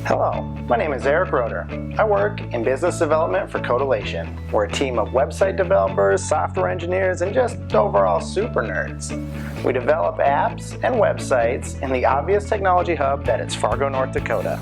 Hello, my name is Eric Roeder. I work in business development for Codilation. We're a team of website developers, software engineers, and just overall super nerds. We develop apps and websites in the obvious technology hub that is Fargo, North Dakota.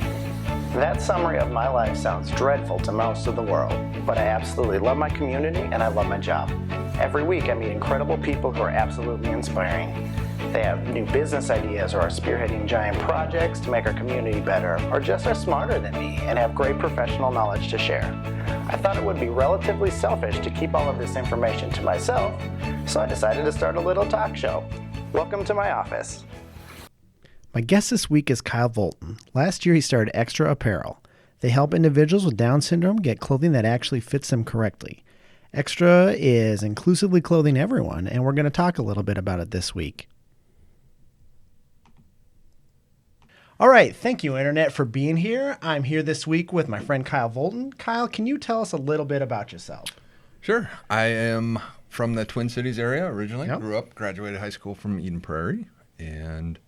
That summary of my life sounds dreadful to most of the world, but I absolutely love my community and I love my job. Every week I meet incredible people who are absolutely inspiring. They have new business ideas or are spearheading giant projects to make our community better, or just are smarter than me and have great professional knowledge to share. I thought it would be relatively selfish to keep all of this information to myself, so I decided to start a little talk show. Welcome to my office. My guest this week is Kyle Voltin. Last year he started X-tra Apparel. They help individuals with Down syndrome get clothing that actually fits them correctly. Xtra is inclusively clothing everyone, and we're going to talk a little bit about it this week. All right, thank you, Internet, for being here. I'm here this week with my friend Kyle Voltin. Kyle, can you tell us a little bit about yourself? Sure. I am from the Twin Cities area originally. Yep. Grew up, graduated high school from Eden Prairie, and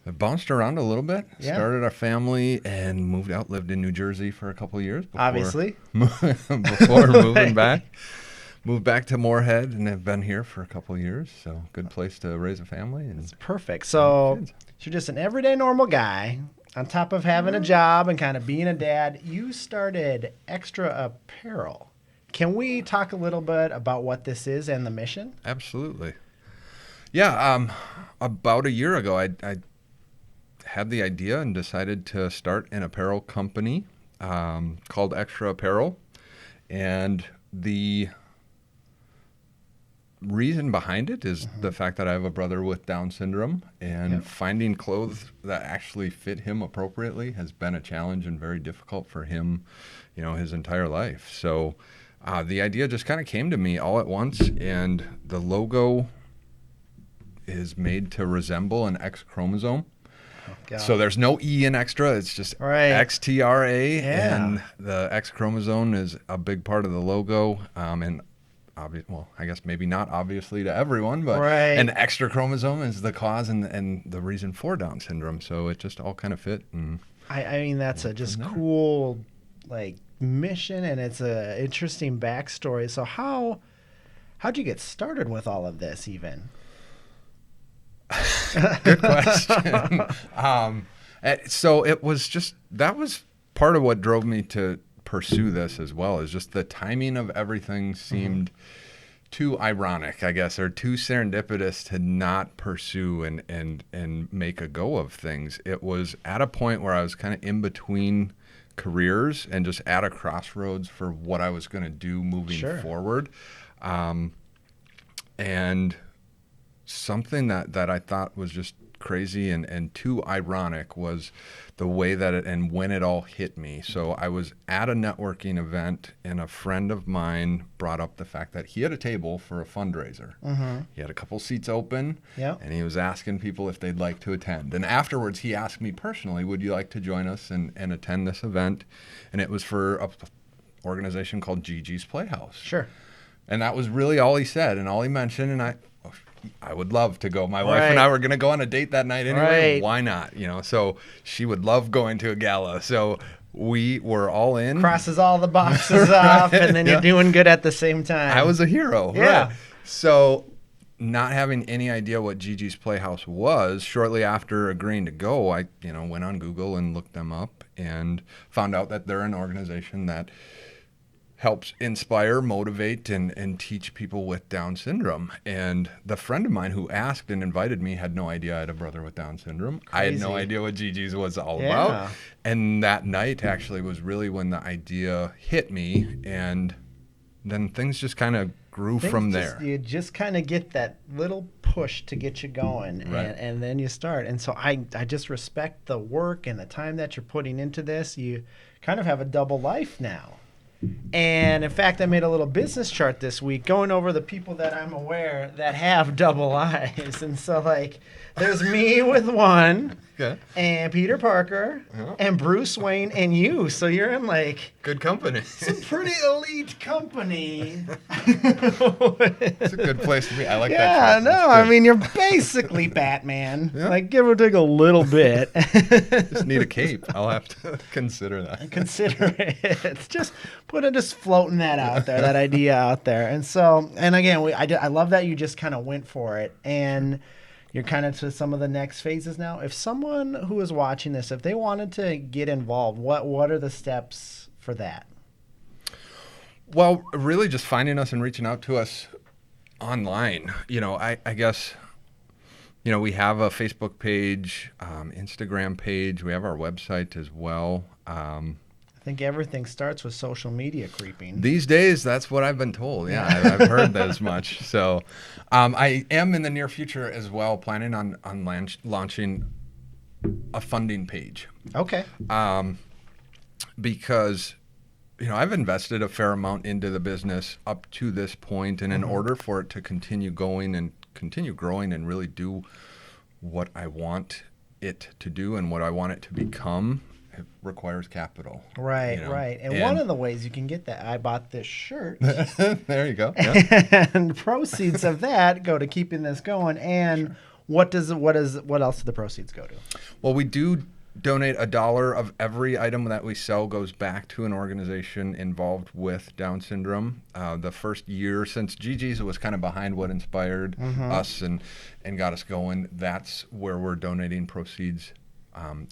I bounced around a little bit. Yeah. Started a family and moved out, lived in New Jersey for a couple of years. Obviously. Before moving back. Moved back to Moorhead and have been here for a couple of years. So good place to raise a family. And It's perfect. So you're just an everyday normal guy. On top of having a job and kind of being a dad, you started X-tra Apparel. Can we talk a little bit about what this is and the mission? Absolutely. Yeah. About a year ago, I had the idea and decided to start an apparel company called X-tra Apparel. And the reason behind it is the fact that I have a brother with Down syndrome, and finding clothes that actually fit him appropriately has been a challenge and very difficult for him, his entire life. So the idea just kind of came to me all at once, and the logo is made to resemble an X chromosome. So there's no E in Xtra. It's just Xtra, and the X chromosome is a big part of the logo. And I guess maybe not obviously to everyone, but an extra chromosome is the cause and the reason for Down syndrome. So it just all kind of fit. And I mean, that's a just cool mission, and it's a interesting backstory. So how'd you get started with all of this even? Good question. So it was that was part of what drove me to pursue this as well, is just the timing of everything seemed too ironic, I guess, or too serendipitous to not pursue and make a go of things. It was at a point where I was kind of in between careers and just at a crossroads for what I was going to do moving forward. And something that I thought was just crazy and too ironic was the way that it and when it all hit me. So I was at a networking event, and a friend of mine brought up the fact that he had a table for a fundraiser. He had a couple seats open, and he was asking people if they'd like to attend. And afterwards, he asked me personally, would you like to join us and attend this event? And it was for an organization called Gigi's Playhouse. Sure. And that was really all he said and all he mentioned, and I would love to go. My wife and I were going to go on a date that night anyway. Why not? So she would love going to a gala. So we were all in. Crosses all the boxes off, and then you're doing good at the same time. I was a hero. Yeah. Right. So not having any idea what Gigi's Playhouse was, shortly after agreeing to go, I went on Google and looked them up and found out that they're an organization that helps inspire, motivate, and teach people with Down syndrome. And the friend of mine who asked and invited me had no idea I had a brother with Down syndrome. Crazy. I had no idea what Gigi's was all about. And that night actually was really when the idea hit me, and then things just kind of grew from there. You just kind of get that little push to get you going, and then you start. And so I just respect the work and the time that you're putting into this. You kind of have a double life now. And in fact, I made a little business chart this week going over the people that I'm aware that have double eyes. And so, like, there's me with one, and Peter Parker, and Bruce Wayne, and you. So you're in, like, Good company. some pretty elite company. It's a good place to be. I like that. Yeah, choice. no, That's I good. mean, you're basically Batman. Yeah. Like, give or take a little bit. Just need a cape. I'll have to consider that. Consider it. Just floating that out there, that idea out there. And so, and again, I love that you just kind of went for it. And you're kind of to some of the next phases now. If someone who is watching this, if they wanted to get involved, what are the steps for that? Well, really just finding us and reaching out to us online. I guess, we have a Facebook page, Instagram page. We have our website as well. I think everything starts with social media creeping. These days, that's what I've been told. Yeah, I've heard that as much. So I am in the near future as well planning on launching a funding page. Okay. Because I've invested a fair amount into the business up to this point, and in order for it to continue going and continue growing and really do what I want it to do and what I want it to become, it requires capital. Right, right. And one of the ways you can get that, I bought this shirt. There you go. Yeah. And proceeds of that go to keeping this going. And what else do the proceeds go to? Well, we do donate $1 of every item that we sell goes back to an organization involved with Down syndrome. The first year since Gigi's was kind of behind what inspired us and got us going. That's where we're donating proceeds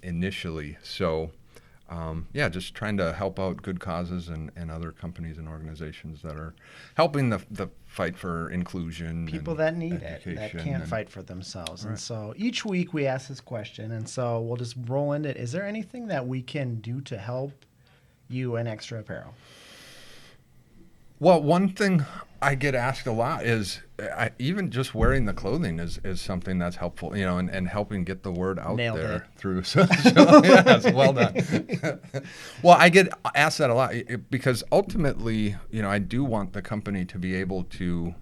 initially. So, just trying to help out good causes and other companies and organizations that are helping the fight for inclusion. People and that need it, that education can't fight for themselves. Right. And so each week we ask this question, and so we'll just roll into it. Is there anything that we can do to help you and X-tra Apparel? Well, one thing I get asked a lot is even just wearing the clothing is something that's helpful, and helping get the word out Nailed there it. through social. Yes, well done. Well, I get asked that a lot because ultimately, I do want the company to be able to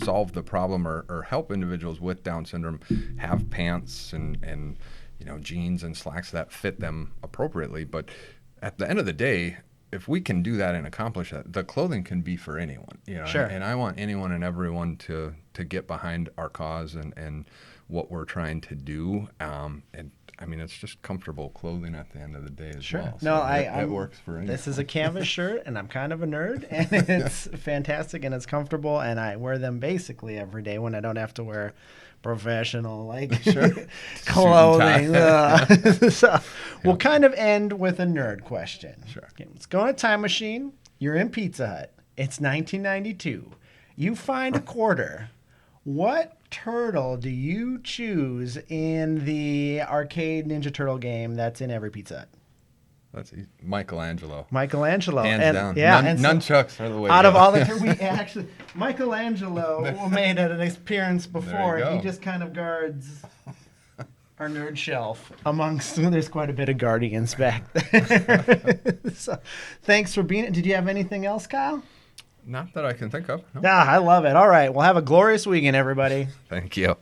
solve the problem or help individuals with Down syndrome have pants and jeans and slacks that fit them appropriately. But at the end of the day, if we can do that and accomplish that, the clothing can be for anyone, Sure. And I want anyone and everyone to get behind our cause and what we're trying to do. And I mean, it's just comfortable clothing at the end of the day as well. No, So it works for anyone. This is a canvas shirt, and I'm kind of a nerd, and it's fantastic, and it's comfortable, and I wear them basically every day when I don't have to wear professional clothing. So we'll kind of end with a nerd question. Sure. Okay, let's go in a time machine. You're in Pizza Hut. It's 1992. You find a quarter. What turtle do you choose in the arcade Ninja Turtle game that's in every Pizza Hut? That's Michelangelo. Michelangelo. Hands down. Yeah, Nunchucks are the way out to of go. all the Michelangelo made an appearance before. There you go. He just kind of guards our nerd shelf amongst. There's quite a bit of guardians back there. So, thanks for being. Did you have anything else, Kyle? Not that I can think of. No. Yeah, I love it. All right, well, have a glorious weekend, everybody. Thank you.